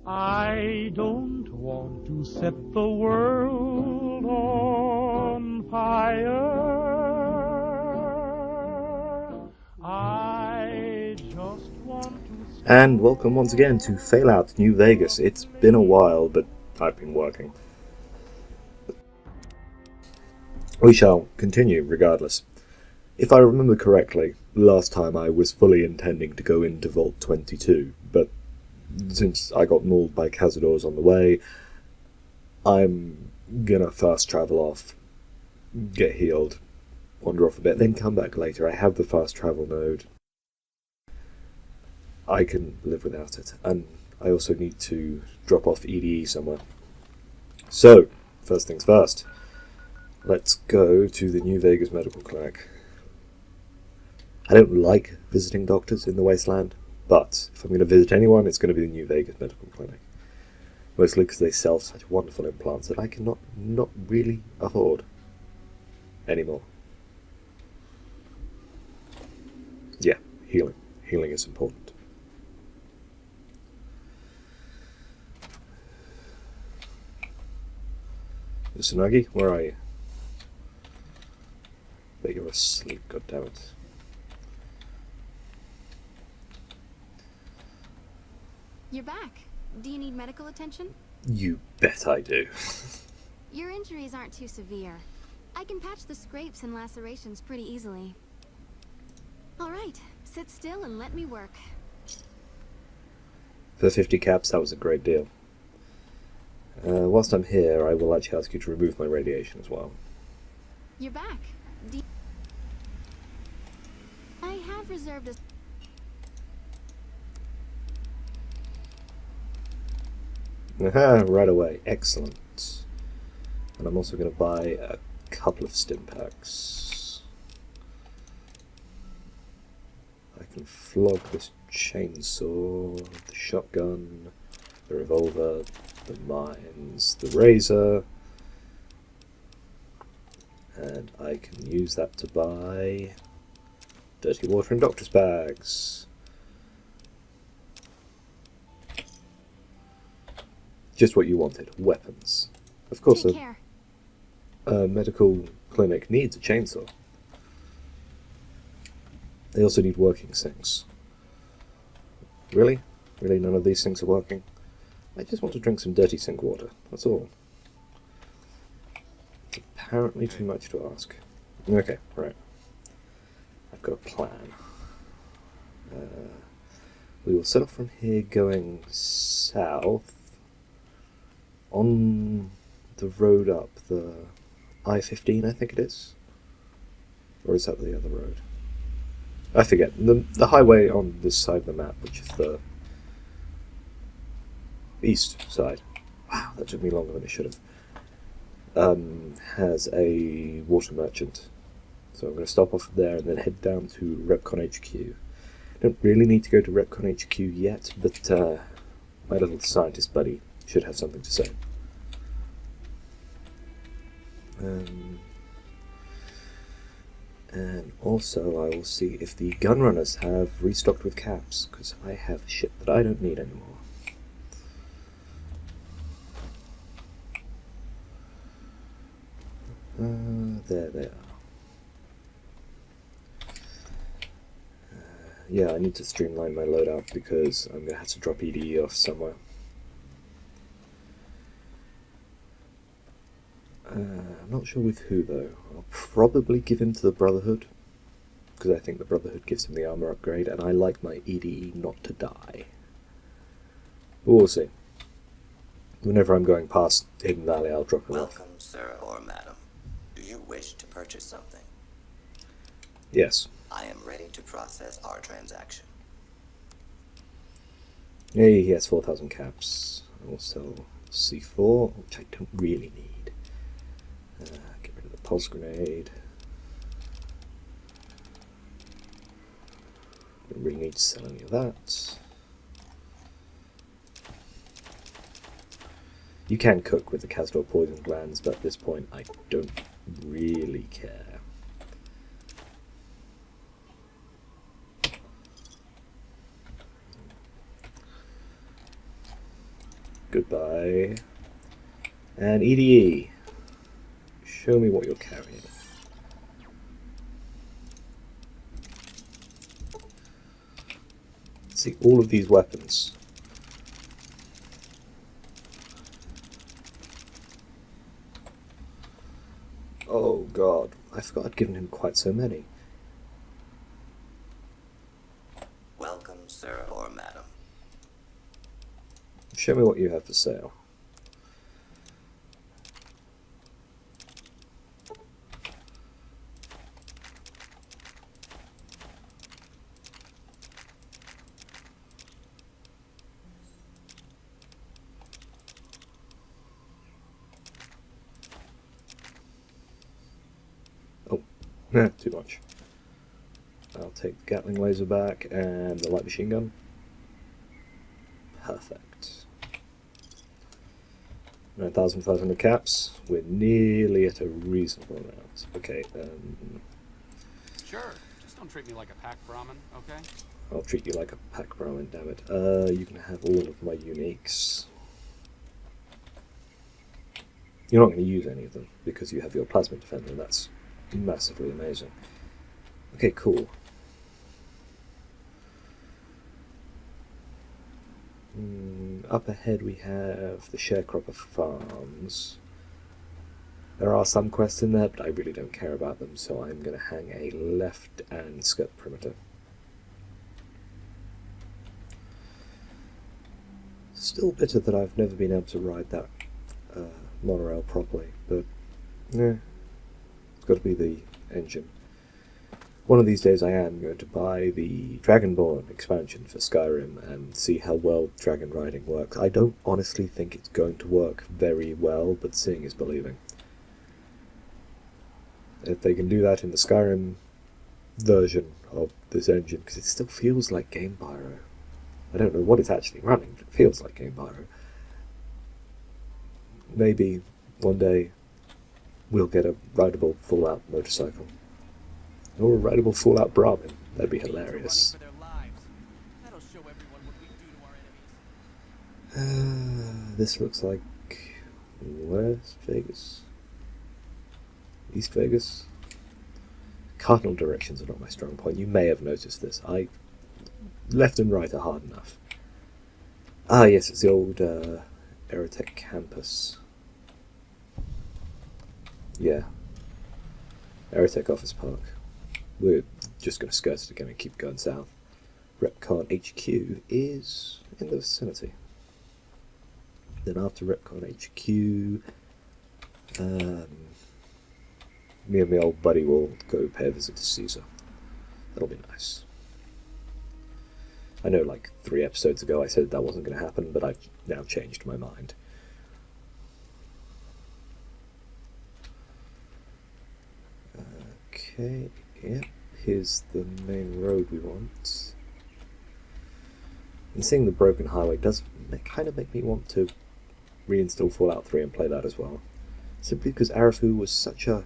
I don't want to set the world on fire. I just want to... And welcome once again to Failout New Vegas. It's been a while, but I've been working. We shall continue regardless. If I remember correctly, last time I was fully intending to go into Vault 22, but since I got mauled by Cazadors on the way, I'm gonna fast travel off, get healed, wander off a bit, then come back later. I have the fast travel node. I can live without it, and I also need to drop off EDE somewhere. So, first things first, let's go to the New Vegas Medical Clinic. I don't like visiting doctors in the wasteland, but if I'm going to visit anyone, it's going to be the New Vegas Medical Clinic. Mostly because they sell such wonderful implants that I cannot not really afford anymore. Yeah, healing. Healing is important. Tsunagi, where are you? Bet you're asleep, goddammit. You're back. Do you need medical attention? You bet I do. Your injuries aren't too severe. I can patch the scrapes and lacerations pretty easily. Alright, sit still and let me work. For 50 caps, that was a great deal. Whilst I'm here, I will actually ask you to remove my radiation as well. You're back. I have reserved a... Aha, right away. Excellent. And I'm also going to buy a couple of stim packs. I can flog this chainsaw, the shotgun, the revolver, the mines, the razor, and I can use that to buy dirty water and doctor's bags. Just what you wanted, weapons. Of course, a medical clinic needs a chainsaw. They also need working sinks. Really? Really none of these sinks are working? I just want to drink some dirty sink water, that's all. It's apparently too much to ask. Okay, right. I've got a plan. We will set off from here going south on the road up, the I-15 I think it is? Or is that the other road? I forget. The highway on this side of the map, which is the east side. Wow, that took me longer than it should have. Has a water merchant. So I'm going to stop off there and then head down to Repcon HQ. Don't really need to go to Repcon HQ yet, but my little scientist buddy should have something to say. And also I will see if the gunrunners have restocked with caps, because I have shit that I don't need anymore. There they are. Yeah, I need to streamline my loadout because I'm going to have to drop EDE off somewhere. I'm not sure with who though. I'll probably give him to the Brotherhood, because I think the Brotherhood gives him the armor upgrade, and I like my EDE not to die. But we'll see. Whenever I'm going past Hidden Valley, I'll drop him off. Welcome, sir or madam. Do you wish to purchase something? Yes. I am ready to process our transaction. Hey, he has 4,000 caps. I will sell C4, which I don't really need. Get rid of the pulse grenade. Don't really need to sell any of that. You can cook with the Castor poison glands, but at this point I don't really care. Goodbye. And EDE. Show me what you're carrying. See, all of these weapons. Oh god, I forgot I'd given him quite so many. Welcome, sir or madam. Show me what you have for sale. Oh, too much. I'll take the Gatling laser back and the light machine gun. Perfect. 9,500 caps. We're nearly at a reasonable amount. Okay, Sure. Just don't treat me like a pack Brahmin, okay? I'll treat you like a pack Brahmin, damn it. You can have all of my uniques. You're not going to use any of them because you have your plasma defender, and that's massively amazing. Okay, cool. Up ahead we have the Sharecropper Farms. There are some quests in there, but I really don't care about them, so I'm going to hang a left and skirt perimeter. Still bitter that I've never been able to ride that monorail properly, but yeah, it's got to be the engine. One of these days I am going to buy the Dragonborn expansion for Skyrim and see how well dragon riding works. I don't honestly think it's going to work very well, but seeing is believing. If they can do that in the Skyrim version of this engine, because it still feels like Game Pyro. I don't know what it's actually running, but it feels like Game Pyro. Maybe one day we'll get a rideable Fallout motorcycle. Or a rideable Fallout Brahmin. That'd be hilarious. This looks like West Vegas? East Vegas? Cardinal directions are not my strong point. You may have noticed this. Left and right are hard enough. Ah yes, it's the old Aerotech campus. Yeah. Aerotech Office Park. We're just going to skirt it again and keep going south. Repcon HQ is in the vicinity. Then after Repcon HQ, me and my old buddy will go pay a visit to Caesar. That'll be nice. I know like 3 episodes ago I said that wasn't going to happen, but I've now changed my mind. Okay, yep, here's the main road we want. And seeing the broken highway does kind of make me want to reinstall Fallout 3 and play that as well. Simply because Arafu was such a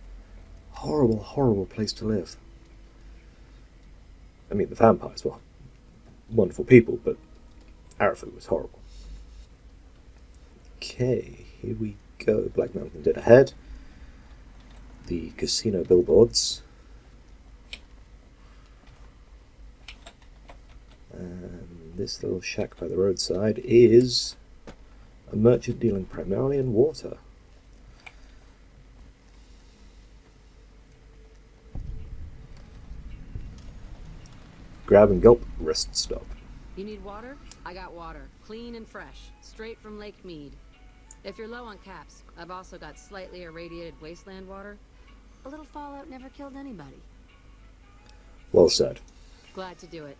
horrible, horrible place to live. I mean, the vampires were wonderful people, but Arafu was horrible. Okay, here we go. Black Mountain dead ahead. The casino billboards. And this little shack by the roadside is a merchant dealing primarily in water. Grab and gulp, rest stop. You need water? I got water. Clean and fresh. Straight from Lake Mead. If you're low on caps, I've also got slightly irradiated wasteland water. A little Fallout never killed anybody. Well said. Glad to do it.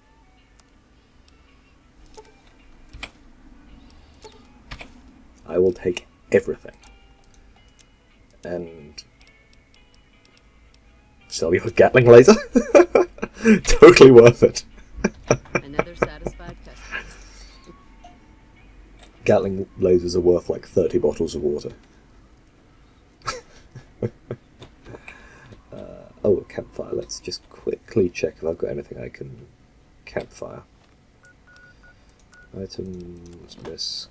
I will take everything. And sell your Gatling laser? Totally worth it. Another satisfied customer. Gatling lasers are worth like 30 bottles of water. Oh, a campfire. Let's just quickly check if I've got anything I can campfire. Items, misc.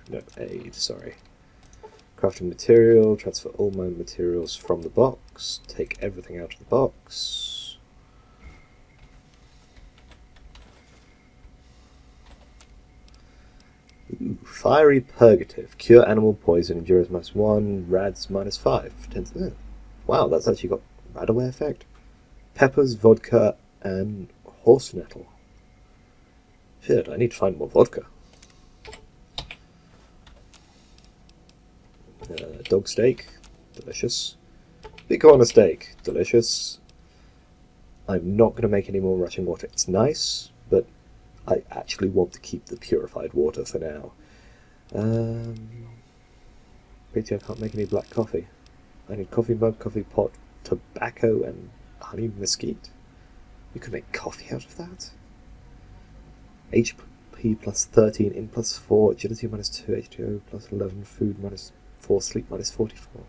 No, aid, sorry. Crafting material, transfer all my materials from the box, take everything out of the box. Ooh, fiery purgative, cure animal poison, endurance -1, rads -5. Wow, that's actually got radaway effect. Peppers, vodka, and horse nettle. Shit, I need to find more vodka. Dog steak, delicious. Big on a steak, delicious. I'm not going to make any more rushing water. It's nice, but I actually want to keep the purified water for now. Pity I can't make any black coffee. I need coffee mug, coffee pot, tobacco, and honey mesquite. You could make coffee out of that? HP plus 13, in plus 4, agility -2, H2O plus 11, food -4, sleep -44.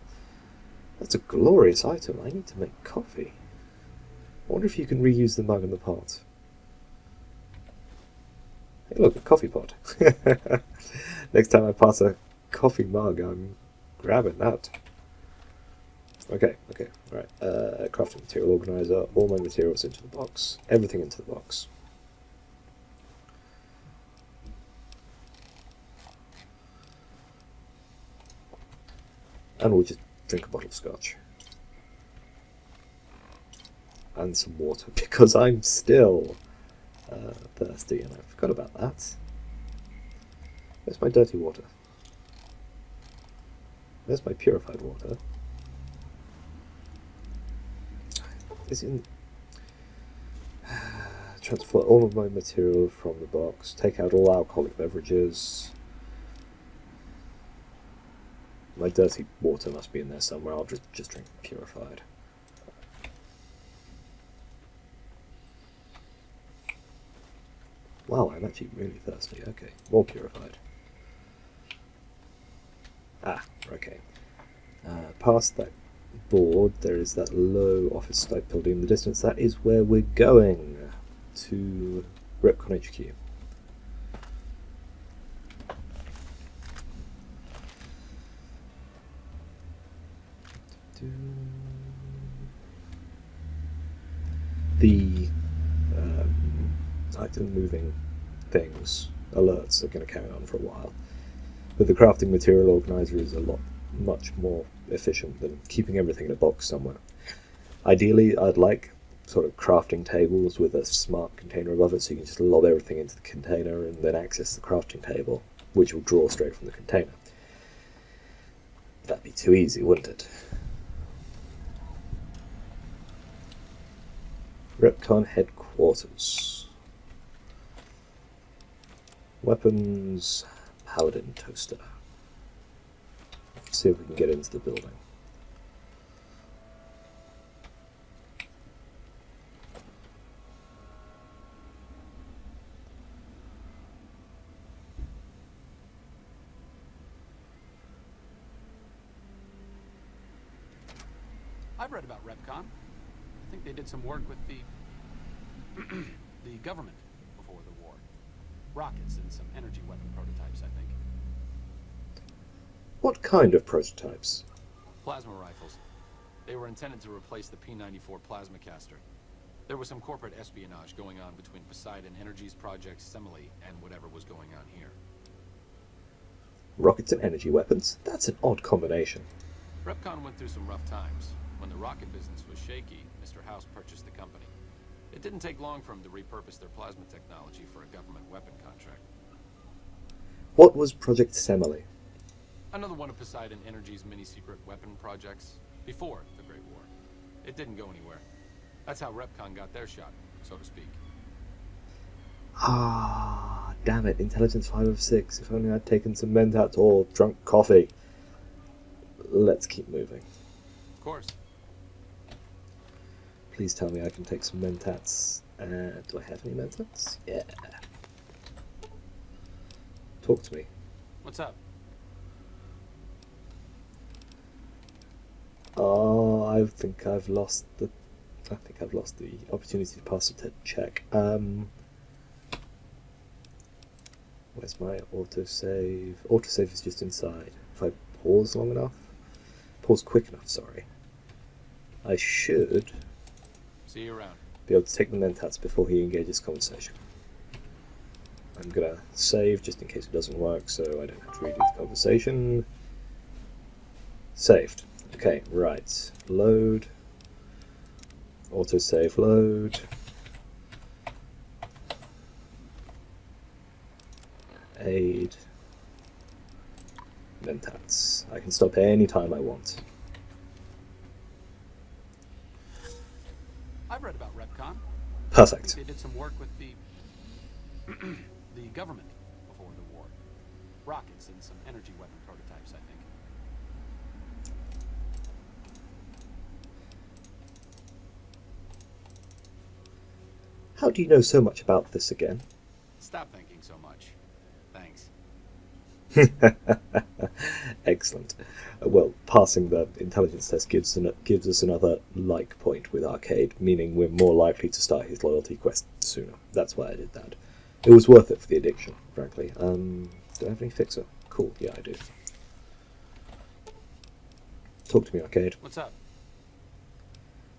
That's a glorious item. I need to make coffee. I wonder if you can reuse the mug and the pot. Hey look, a coffee pot. Next time I pass a coffee mug, I'm grabbing that. Okay, alright. Crafting material organizer, all my materials into the box. Everything into the box. And we'll just drink a bottle of scotch. And some water, because I'm still thirsty, and I forgot about that. Where's my dirty water? Where's my purified water? Is in transfer all of my material from the box, take out all alcoholic beverages. My dirty water must be in there somewhere. I'll just drink purified. Wow, I'm actually really thirsty. Okay, more purified. Ah, okay. Past that board, there is that low office type building in the distance. That is where we're going, to Repcon HQ. The item moving things, alerts, are going to carry on for a while. But the crafting material organizer is much more efficient than keeping everything in a box somewhere. Ideally, I'd like sort of crafting tables with a smart container above it, so you can just lob everything into the container and then access the crafting table, which will draw straight from the container. That'd be too easy, wouldn't it? Repcon headquarters. Weapons, Paladin toaster. Let's see if we can get into the building. I've read about Repcon. I think they did some work with the the government before the war. Rockets and some energy weapon prototypes, I think. What kind of prototypes? Plasma rifles. They were intended to replace the P-94 plasma caster. There was some corporate espionage going on between Poseidon Energy's project Semele and whatever was going on here. Rockets and energy weapons? That's an odd combination. Repcon went through some rough times. When the rocket business was shaky, Mr. House purchased the company. It didn't take long for him to repurpose their plasma technology for a government weapon contract. What was Project Semele? Another one of Poseidon Energy's mini-secret weapon projects before the Great War. It didn't go anywhere. That's how Repcon got their shot, so to speak. Ah, damn it. Intelligence 5 of 6. If only I'd taken some Mentats or drunk coffee. Let's keep moving. Of course. Please tell me I can take some Mentats. Do I have any Mentats? Yeah. Talk to me. What's up? Oh, I think I've lost the opportunity to pass a check. Where's my autosave? Autosave is just inside. If I pause long enough, pause quick enough, sorry, I should See you around. be able to take the mentats before he engages conversation. I'm gonna save just in case it doesn't work, so I don't have to redo the conversation. Saved. Okay, right. Load. Autosave load. Aid. Mentats. I can stop any time I want. I've read about Repcon. I Perfect. think they did some work with the the government before the war. Rockets and some energy weapon prototypes, I think. How do you know so much about this again? Stop thinking so much. Thanks. Excellent. Well, passing the intelligence test gives us another like point with Arcade, meaning we're more likely to start his loyalty quest sooner. That's why I did that. It was worth it for the addiction, frankly. Do I have any fixer? Cool, yeah, I do. Talk to me, Arcade. What's up?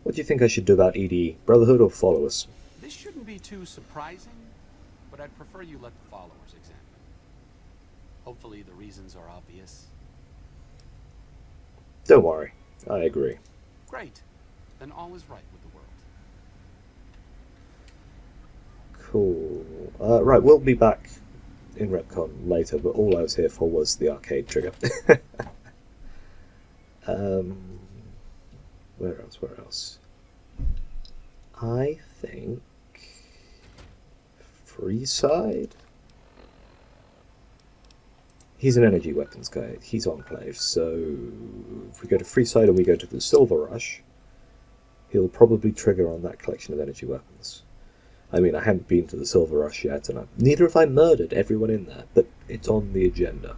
What do you think I should do about EDE? Brotherhood or followers? This shouldn't be too surprising, but I'd prefer you let the followers examine. Hopefully the reasons are obvious. Don't worry, I agree. Great. Then all is right with the world. Cool. Right, we'll be back in Repcon later, but all I was here for was the arcade trigger. Where else? I think Freeside? He's an energy weapons guy. He's Enclave, so if we go to Freeside and we go to the Silver Rush, he'll probably trigger on that collection of energy weapons. I mean, I haven't been to the Silver Rush yet, and neither have I murdered everyone in there, but it's on the agenda.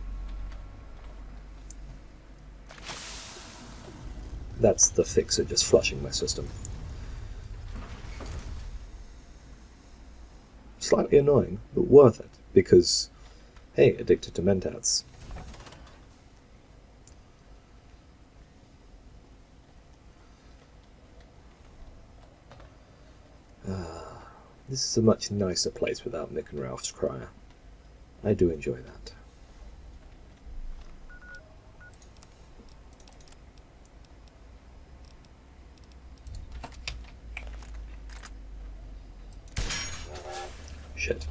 That's the fixer just flushing my system. Slightly annoying, but worth it, because, hey, addicted to mentats. This is a much nicer place without Mick and Ralph's crier. I do enjoy that. Shit.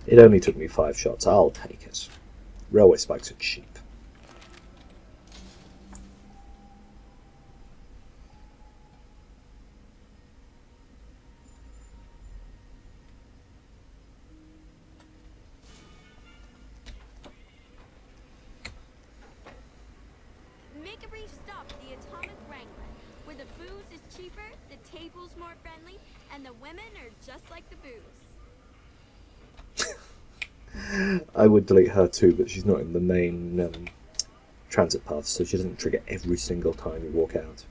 It only took me 5 shots. I'll take it. Railway spikes are cheap. Make a brief stop at the Atomic Wrangler, where the booze is cheaper, the table's more friendly, and the women are just like the booze. I would delete her too, but she's not in the main transit path, so she doesn't trigger every single time you walk out.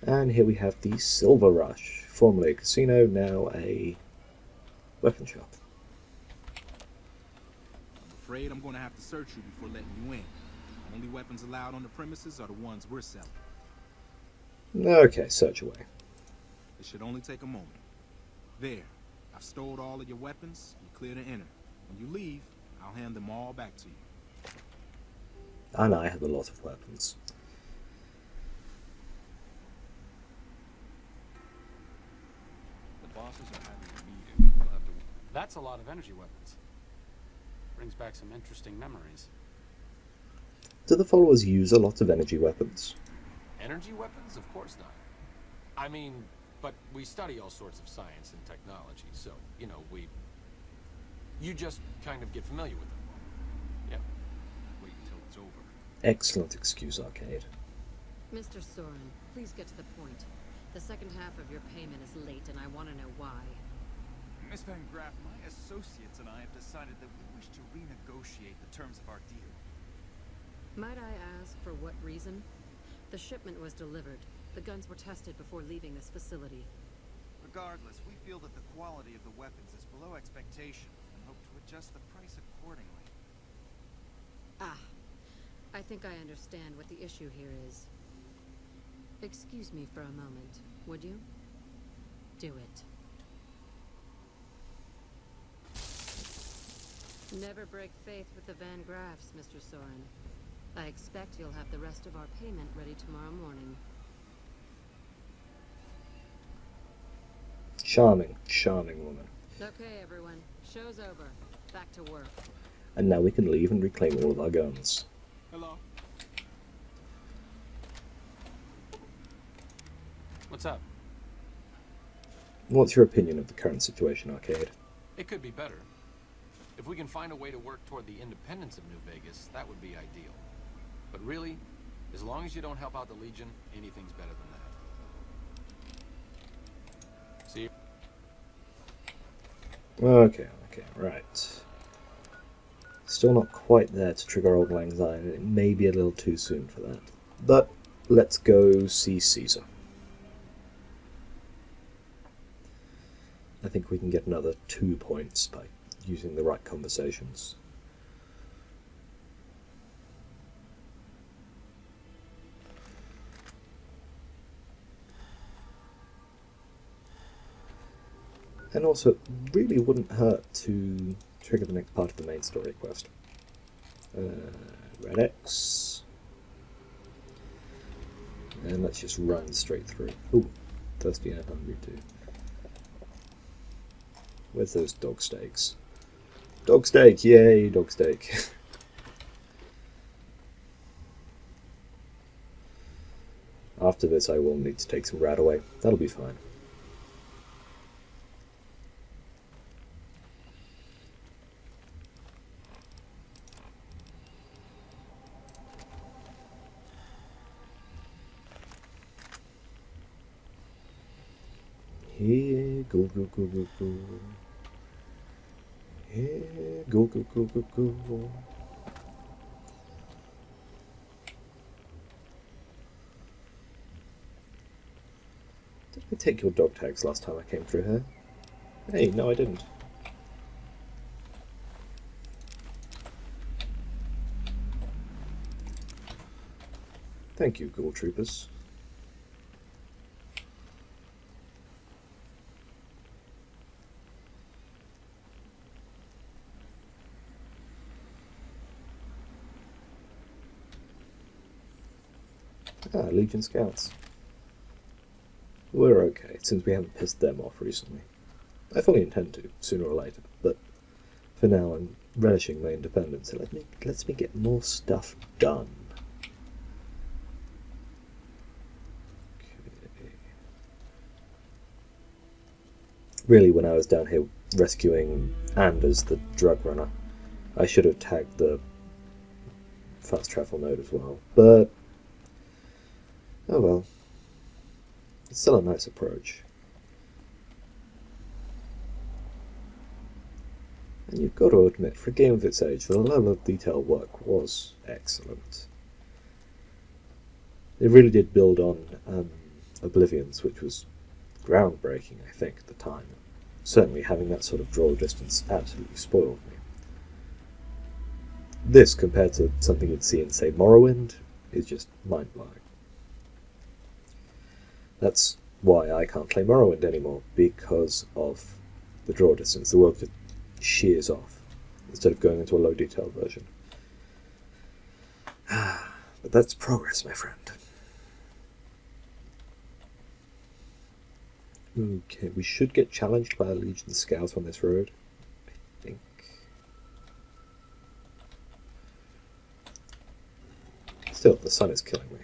And here we have the Silver Rush, formerly a casino, now a weapon shop. I'm afraid I'm going to have to search you before letting you in. Only weapons allowed on the premises are the ones we're selling. Okay, search away. It should only take a moment. There, I've stored all of your weapons. You're clear to enter. When you leave, I'll hand them all back to you. And I have a lot of weapons. The bosses are having a meeting. We'll have to... That's a lot of energy weapons. Brings back some interesting memories. Do the followers use a lot of energy weapons? Energy weapons? Of course not. I mean, but we study all sorts of science and technology, so, you know, you just kind of get familiar with them. Yep. Wait until it's over. Excellent excuse, Arcade. Mr. Soren, please get to the point. The second half of your payment is late, and I want to know why. Miss Van Graff, my associates and I have decided that we wish to renegotiate the terms of our deal. Might I ask for what reason? The shipment was delivered. The guns were tested before leaving this facility. Regardless, we feel that the quality of the weapons is below expectation and hope to adjust the price accordingly. Ah, I think I understand what the issue here is. Excuse me for a moment, would you? Do it. Never break faith with the Van Graffs, Mr. Soren. I expect you'll have the rest of our payment ready tomorrow morning. Charming, charming woman. Okay, everyone. Show's over. Back to work. And now we can leave and reclaim all of our guns. Hello? What's up? What's your opinion of the current situation, Arcade? It could be better. If we can find a way to work toward the independence of New Vegas, that would be ideal. But really, as long as you don't help out the Legion, anything's better than that. See? Okay, right. Still not quite there to trigger Old Lang Syne. It may be a little too soon for that. But let's go see Caesar. I think we can get another 2 points by using the right conversations. And also, it really wouldn't hurt to trigger the next part of the main story quest. Red X. And let's just run straight through. Ooh, thirsty and hungry too. Where's those dog steaks? Dog steak! Yay, dog steak. After this I will need to take some rat away. That'll be fine. Here, go, go, go, go, go. Here, go, go, go, go, go. Did I take your dog tags last time I came through here? Hey, no I didn't. Thank you, Ghoul Troopers. Ah, Legion Scouts. We're okay, since we haven't pissed them off recently. I fully intend to, sooner or later, but for now I'm relishing my independence. It lets me get more stuff done. Okay. Really, when I was down here rescuing Anders, the drug runner, I should have tagged the fast travel node as well, but oh well. It's still a nice approach. And you've got to admit, for a game of its age, the level of detail work was excellent. They really did build on Oblivion's, which was groundbreaking, I think, at the time. Certainly having that sort of draw distance absolutely spoiled me. This, compared to something you'd see in, say, Morrowind, is just mind-blowing. That's why I can't play Morrowind anymore, because of the draw distance. The world just shears off, instead of going into a low detail version. But that's progress, my friend. Okay, we should get challenged by a Legion Scout on this road, I think. Still, the sun is killing me.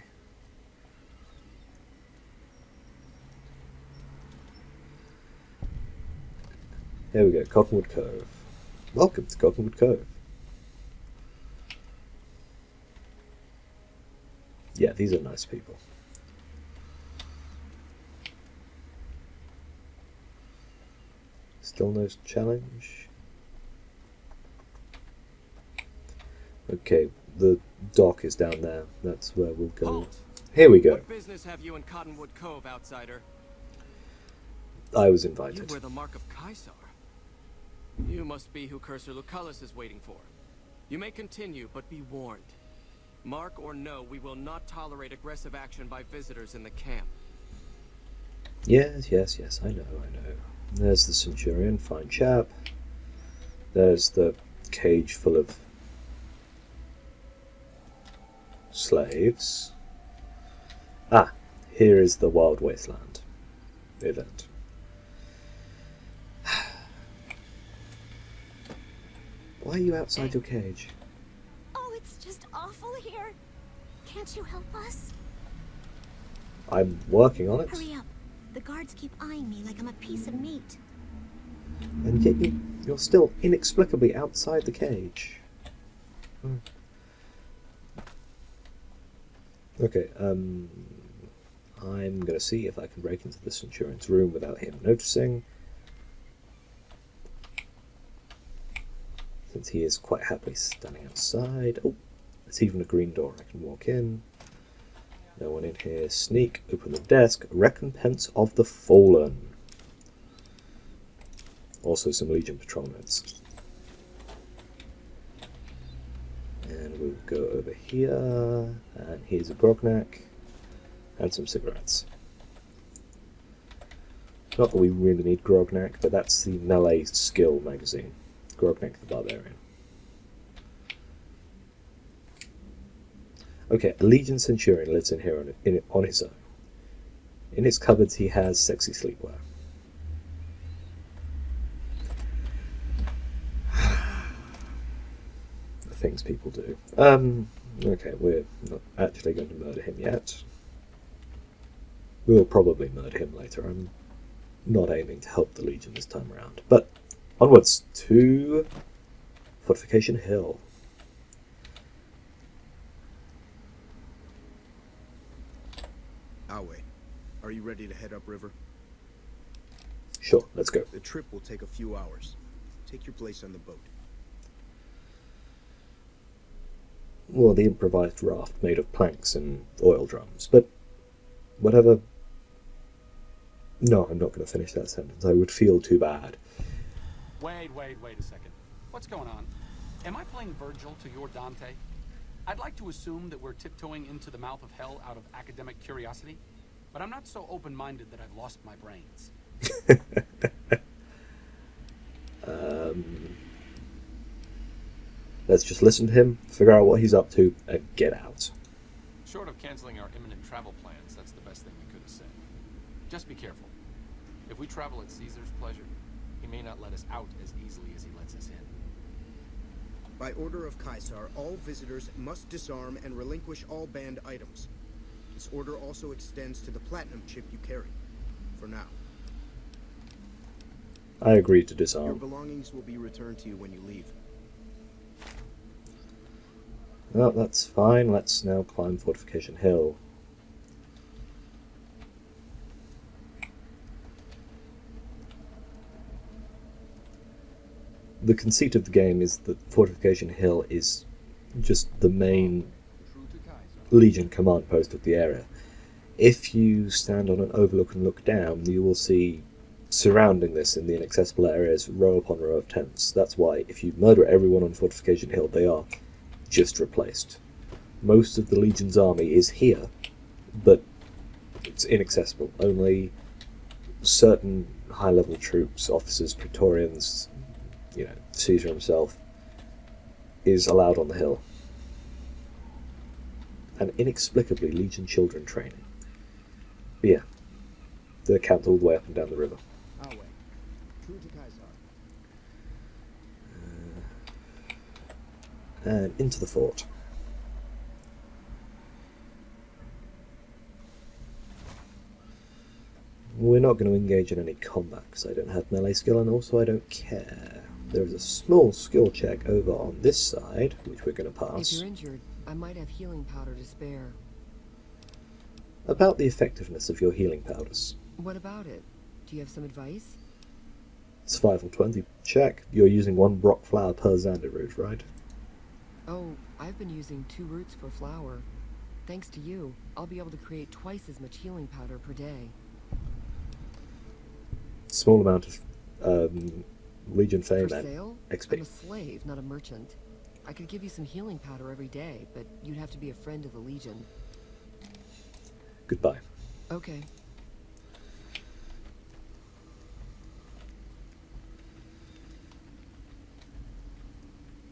There we go, Cottonwood Cove. Welcome to Cottonwood Cove. Yeah, these are nice people. Still no challenge. Okay, the dock is down there. That's where we'll go. Halt. Here we go. What business have you in Cottonwood Cove, outsider? I was You invited. wear the mark of Caesar. You must be who Cursor Lucullus is waiting for. You may continue, but be warned. Mark or no, we will not tolerate aggressive action by visitors in the camp. Yes, I know. There's the Centurion, fine chap. There's the cage full of slaves. Ah, here is the Wild Wasteland event. Why are you outside your cage? Oh, it's just awful here. Can't you help us? I'm working on it. Hurry up. The guards keep eyeing me like I'm a piece of meat. And yet you're still inexplicably outside the cage. Okay, I'm gonna see if I can break into the Centurion's room without him noticing. Since he is quite happily standing outside. Oh, there's even a green door I can walk in. No one in here. Sneak, open the desk. Recompense of the Fallen. Also some Legion Patrol notes. And we'll go over here. And here's a grognak. And some cigarettes. Not that we really need grognak, but that's the melee skill magazine. Grognak the Barbarian. Okay, a Legion Centurion lives in here on his own. In his cupboards he has sexy sleepwear. The things people do. Okay, we're not actually going to murder him yet. We'll probably murder him later. I'm not aiming to help the Legion this time around. But onwards to Fortification Hill. Awe, are you ready to head upriver? Sure, let's go. The trip will take a few hours. Take your place on the boat. Well, the improvised raft made of planks and oil drums, but whatever. No, I'm not going to finish that sentence. I would feel too bad. Wait a second. What's going on? Am I playing Virgil to your Dante? I'd like to assume that we're tiptoeing into the mouth of hell out of academic curiosity, but I'm not so open-minded that I've lost my brains. Let's just listen to him, figure out what he's up to, and get out. Short of canceling our imminent travel plans, that's the best thing we could have said. Just be careful. If we travel at Caesar's pleasure, he may not let us out as easily as he lets us in. By order of Caesar, all visitors must disarm and relinquish all banned items. This order also extends to the platinum chip you carry. For now. I agree to Your disarm. belongings will be returned to you when you leave. Well, that's fine. Let's now climb Fortification Hill. The conceit of the game is that Fortification Hill is just the main Legion command post of the area. If you stand on an overlook and look down, you will see surrounding this in the inaccessible areas row upon row of tents. That's why if you murder everyone on Fortification Hill, they are just replaced. Most of the Legion's army is here, but it's inaccessible. Only certain high-level troops, officers, Praetorians, Caesar himself, is allowed on the hill. And inexplicably, Legion children training. But yeah, they're camped all the way up and down the river. Awe, true to Caesar. And into the fort. We're not going to engage in any combat because I don't have melee skill and also I don't care. There is a small skill check over on this side, which we're going to If pass, you're injured, I might have healing powder to spare. about the effectiveness of your healing powders. What about it? Do you have some advice? Survival 20. Check. You're using 1 rock flower per Xander root, right? Oh, I've been using 2 roots per flower. Thanks to you, I'll be able to create twice as much healing powder per day. Small amount of Legion fame For and sale? XP. I'm a slave, not a merchant. I could give you some healing powder every day, but you'd have to be a friend of the Legion. Goodbye. Okay.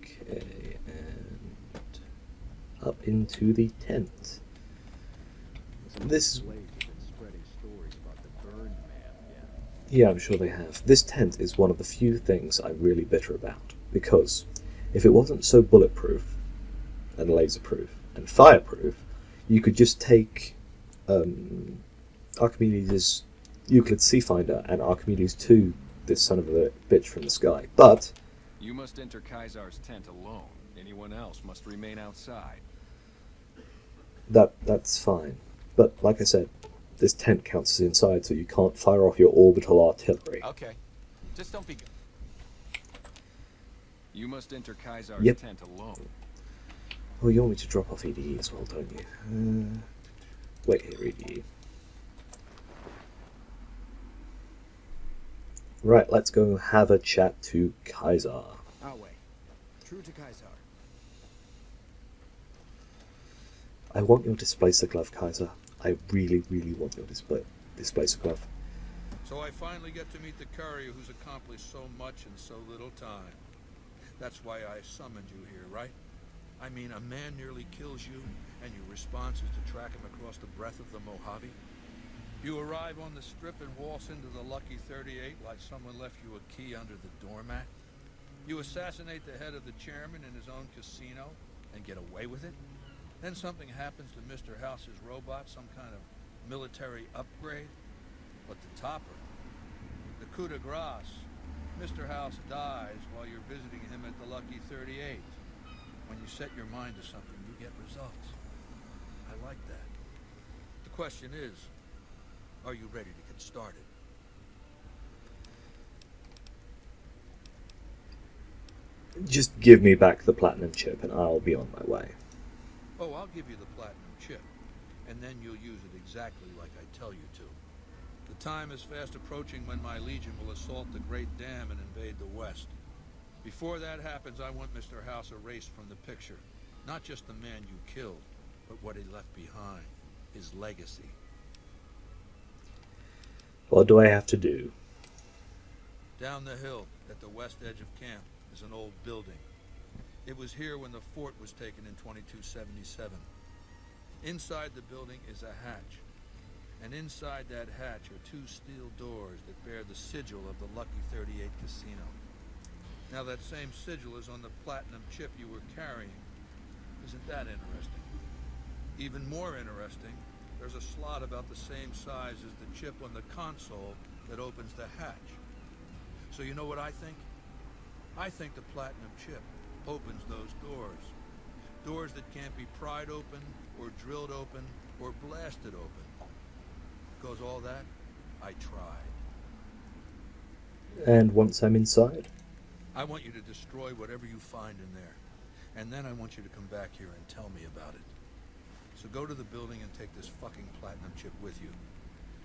Okay, and up into the tent. This. Yeah, I'm sure they have. This tent is one of the few things I'm really bitter about, because if it wasn't so bulletproof, and laserproof, and fireproof, you could just take Archimedes' Euclid's Sea Finder and Archimedes 2, this son of a bitch from the sky. But you must enter Kaisar's tent alone. Anyone else must remain outside. that's fine. But like I said, this tent counts as inside, so you can't fire off your orbital artillery. Okay. Just don't be good. You must enter Kaisar's Yep. tent alone. Well, you want me to drop off EDE as well, don't you? Wait here, EDE. Right, let's go have a chat to Kaiser. Our way. True to Kaisar. I want your displacer glove, Kaiser. I really, really want your displacer glove. So I finally get to meet the courier who's accomplished so much in so little time. That's why I summoned you here, right? I mean, a man nearly kills you, and your response is to track him across the breadth of the Mojave? You arrive on the strip and waltz into the Lucky 38 like someone left you a key under the doormat? You assassinate the head of the chairman in his own casino and get away with it? Then something happens to Mr. House's robot, some kind of military upgrade? But the topper, the coup de grace, Mr. House dies while you're visiting him at the Lucky 38. When you set your mind to something, you get results. I like that. The question is, are you ready to get started? Just give me back the platinum chip and I'll be on my way. Oh, I'll give you the platinum chip, and then you'll use it exactly like I tell you to. The time is fast approaching when my Legion will assault the Great Dam and invade the West. Before that happens, I want Mr. House erased from the picture. Not just the man you killed, but what he left behind. His legacy. What do I have to do? Down the hill, at the west edge of camp, is an old building. It was here when the fort was taken in 2277. Inside the building is a hatch. And inside that hatch are 2 steel doors that bear the sigil of the Lucky 38 casino. Now that same sigil is on the platinum chip you were carrying. Isn't that interesting? Even more interesting, there's a slot about the same size as the chip on the console that opens the hatch. So you know what I think? I think the platinum chip opens those doors. Doors that can't be pried open, or drilled open, or blasted open. Because all that, I tried. And once I'm inside? I want you to destroy whatever you find in there. And then I want you to come back here and tell me about it. So go to the building and take this fucking platinum chip with you.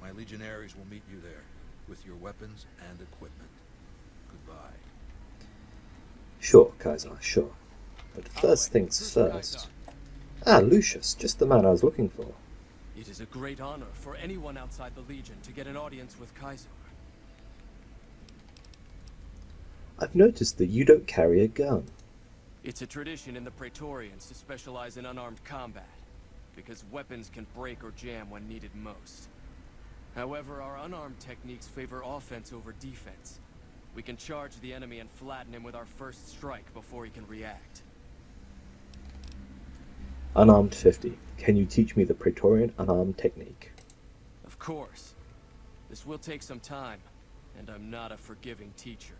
My legionaries will meet you there, with your weapons and equipment. Goodbye. Sure, Kaiser, sure. But first things first. Ah, Lucius, just the man I was looking for. It is a great honor for anyone outside the Legion to get an audience with Kaiser. I've noticed that you don't carry a gun. It's a tradition in the Praetorians to specialize in unarmed combat, because weapons can break or jam when needed most. However, our unarmed techniques favor offense over defense. We can charge the enemy and flatten him with our first strike before he can react. Unarmed 50. Can you teach me the Praetorian unarmed technique? Of course. This will take some time, and I'm not a forgiving teacher.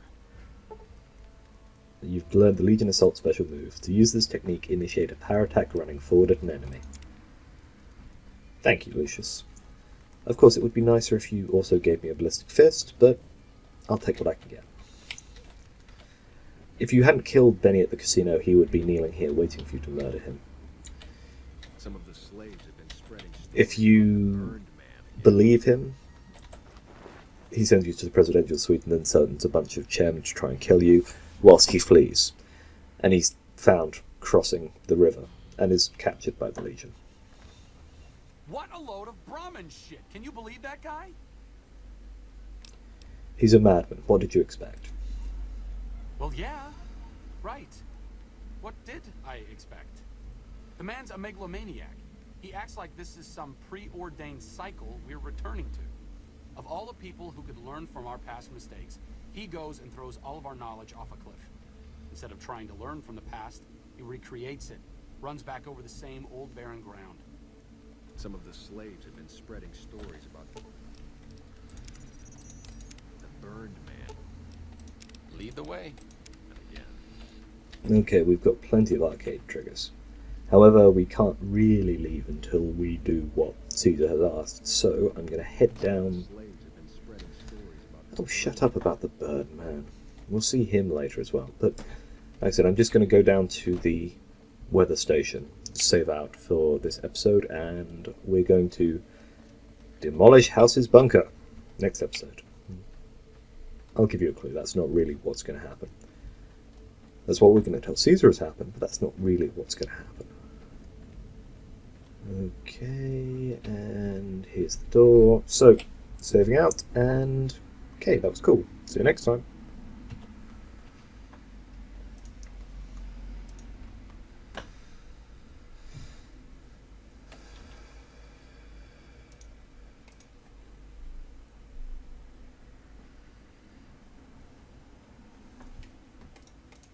You've learned the Legion Assault special move. To use this technique, initiate a power attack running forward at an enemy. Thank you, Lucius. Of course, it would be nicer if you also gave me a ballistic fist, but I'll take what I can get. if you hadn't killed Benny at the casino, he would be kneeling here waiting for you to murder him. Some of the slaves have been spreading If you believe him, he sends you to the presidential suite and then sends a bunch of chairmen to try and kill you whilst he flees. And he's found crossing the river and is captured by the Legion. What a load of Brahmin shit! Can you believe that guy? He's a madman. What did you expect? Well, yeah. Right. What did I expect? The man's a megalomaniac. He acts like this is some preordained cycle we're returning to. Of all the people who could learn from our past mistakes, he goes and throws all of our knowledge off a cliff. Instead of trying to learn from the past, he recreates it, runs back over the same old barren ground. Some of the slaves have been spreading stories about the burned man. Lead the way. Okay, we've got plenty of arcade triggers. However, we can't really leave until we do what Caesar has asked, so I'm going to head down... Oh, shut up about the bird, man. We'll see him later as well. But, like I said, I'm just going to go down to the weather station, save out for this episode, and we're going to demolish House's bunker next episode. I'll give you a clue, that's not really what's going to happen. That's what we're going to tell Caesar has happened, but that's not really what's going to happen. Okay, and here's the door. So, saving out, and okay, that was cool. See you next time.